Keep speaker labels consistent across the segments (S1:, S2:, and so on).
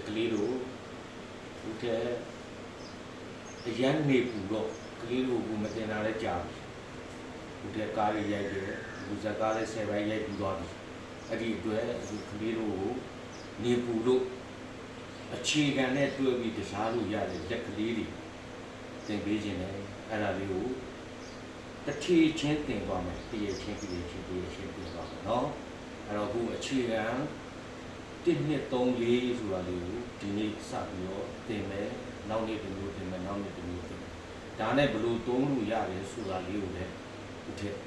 S1: ကလေးတို့ဒီတဲ့အရန်နေပူတော့ကလေးတို့ကမတင်လာတဲ့ကြာပြီဒီတဲ့ကားလေးရိုက်တယ်ဒီဇက်ကားလေး10ပိုင်းရိုက်ပြီးသွားပြီအဲ့ဒီအတွက်ကလေးတို့ကိုနေပူလို့အခြေခံနဲ့တွဲပြီးတစားလို့ရတယ်လက်ကလေးတွေသင်ပေးခြင်းနဲ့အဲ့ဒါလေးကိုတတိချင်းသင်သွားမယ်တည့်ချင်းပြီးချင်းပြီးသွားမယ်နော်အဲ့တော့အခုအခြေခံ1 2 3 4ဆိုတာလေးကိုဒီနေ့စပြီးတော့သင်မယ်နောက်နေ့တစ်မျိုးသင်မယ်နောက်နေ့တစ်မျိုးသင်မယ်ဒါနဲ့ဘယ်လိုသုံးလို့ရတယ်ဆိုတာလေးကိုလည်းဒီထက်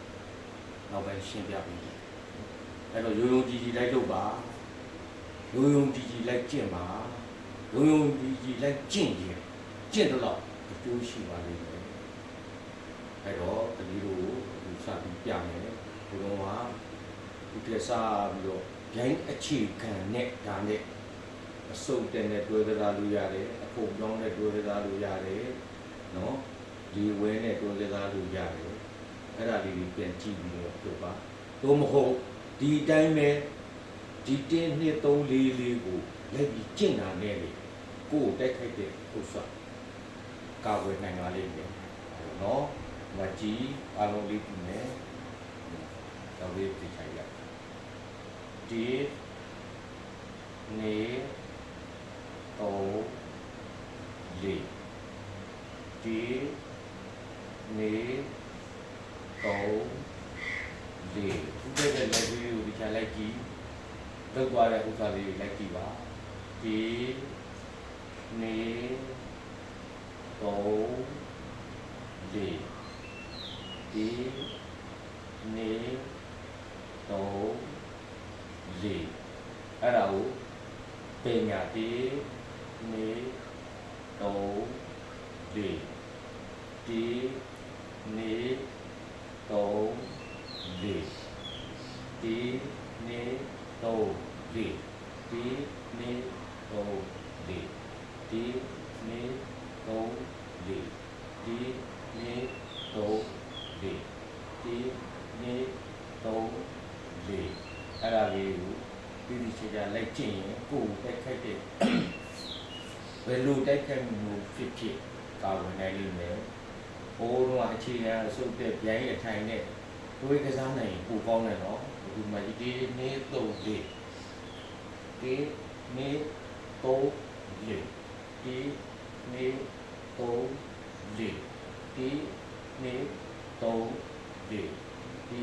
S1: နောက်ပိုင်းရှင်းပြပေးမယ်အဲ့တော့ရိုးကြည်လိုက်လုပ်ပါရိုးကြည်လိုက်ကျင့်ပါရိုးကြည်လိုက်ကျင့်တော့အကျိုးရှိပါလိမ့်မယ်အဲ့တော့တတိတို့ကိုစပြီးပြမယ်ဘုံကဒီကစားပြီးတော့ဂိမ်းအခြေခံနဲ့ဒါနဲ့အစုပ်တဲ့နဲ့တွဲကစားလို့ရတယ်အဖို့ပြောင်းနဲ့တွဲကစားလို့ရတယ်နော်ဒီဝဲနဲ့တွဲကစားလို့ရတယ်အဲ့ဒါလေးကိုပြန်ကြည့်ပြီးတော့ပြောပါသို့မဟုတ်ဒီတိုင်းပဲဒီ1 2 3 4ကိုလိုက်ပြီးကျင့်တာနဲ့လေကိုယ်တိုက်ခိုက်တဲ့ဥစ္စာကာဝယ်နိုင်ပါလိမ့်မယ်နော်မကြီးအလုံးလေးပြင်မယ်တော့လေးပြချင်ရဒီနေတော့လေဒီနေတော့လေဒီတဲ့လက်ကြီးကိုဒီချလိုက်ကြည့်လောက်သွားတဲ့ဥစ္စာလေးကိုလိုက်ကြည့်ပါဒီနေတော့လေဒီနေတော့လေအဲ့ဒါကိုပညာတိနေတော့လေဒီနေတော့လေဒီနေတော့လေဒီနေတော့လေဒီနေတော့လေဒီနေတော့လေဒီနေတော့လေအဲ့ဒါလေးကိုပြီးချာလိုက်ကျင့်ရင်ကိုယ်တိုက်ခိုက်တဲ့ဘယ်လိုတိုက်ခိုက်မှုဖြစ်ဖြစ်ကာဝယ်နိုင်လိမ့်မယ်။ဘိုးတို့ကအခြေခံအစုပ်တဲ့ဗျိုင်းအထိုင်နဲ့တွေးကစားနိုင်ပိုကောင်းတယ်နော်။ဒီမှာဒီနေ့တော့လေဒီနေ့တော့လေဒီနေ့တော့လေဒီနေ့တော့လေဒီ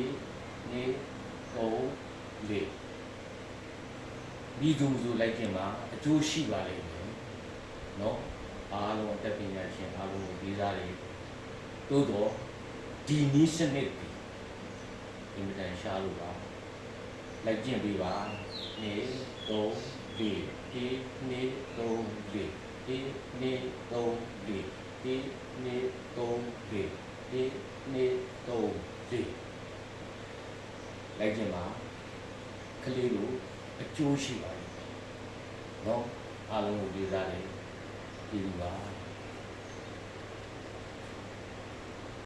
S1: နေ့တော့လေဒီသူဆိုလိုက်ခြင်းမှာအကျိုးရှိပါလိမ့်မယ်နော်အားလုံးအတတ်ပညာရှင်အားလုံးကိုဒီစားတွေတိုးတော့ဒီနည်းစနစ်ဒီအင်မတန်ရှားလို့ပါလိုက်ကျင့်ပေးပါနေတော့လေဒီနေတော့လေဒီနေတော့လေဒီနေတော့လေဒီနေတော့လေလိုက်ကျင့်ပါကလေးတို့အကျိုးရှိပါတယ်နော်အားလုံးကိုဒီစားတယ်ဒီပါ